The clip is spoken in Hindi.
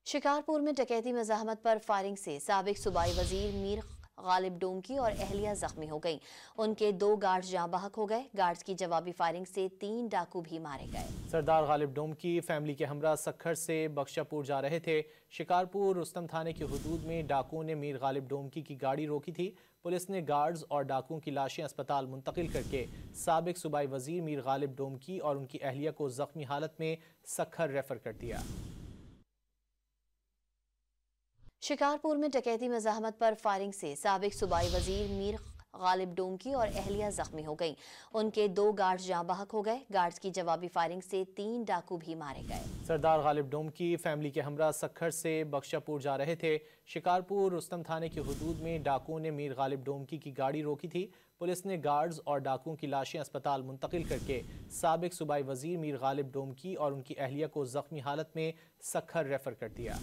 शिकारपुर में डकैती मज़ाहमत पर फायरिंग से साबिक सूबाई वजीर मीर गालिब डोमकी और अहलिया जख्मी हो गईं। उनके 2 गार्ड्स जाँ बहक हो गए। गार्ड्स की जवाबी फायरिंग से 3 डाकू भी मारे गए। सरदार गालिब डोमकी फैमिली के हमरा सखर से बख्शापुर जा रहे थे। शिकारपुर रुस्तम थाने की हुदूद में डाकुओं ने मीर गालिब डोमकी की गाड़ी रोकी थी। पुलिस ने गार्ड्स और डाकुओं की लाशें अस्पताल मुंतकिल करके साबिक सूबाई वजीर मीर गालिब डोमकी और उनकी अहलिया को जख्मी हालत में सखर रेफर कर दिया। शिकारपुर में डकैती मज़ाहमत पर फायरिंग से साबिक सूबाई वजीर मीर गालिब डोमकी और अहलिया जख्मी हो गईं। उनके 2 गार्ड्स जाँ बहक हो गए। गार्ड्स की जवाबी फायरिंग से 3 डाकू भी मारे गए। सरदार गालिब डोमकी फैमिली के हमरा सखर से बख्शापुर जा रहे थे। शिकारपुर रुस्तम थाने की हुदूद में डाकुओं ने मीर गालिब डोमकी की गाड़ी रोकी थी। पुलिस ने गार्ड्स और डाकुओं की लाशें अस्पताल मुंतकिल करके साबिक सूबाई वजीर मीर गालिब डोमकी और उनकी अहलिया को जख्मी हालत में सखर रेफर कर दिया।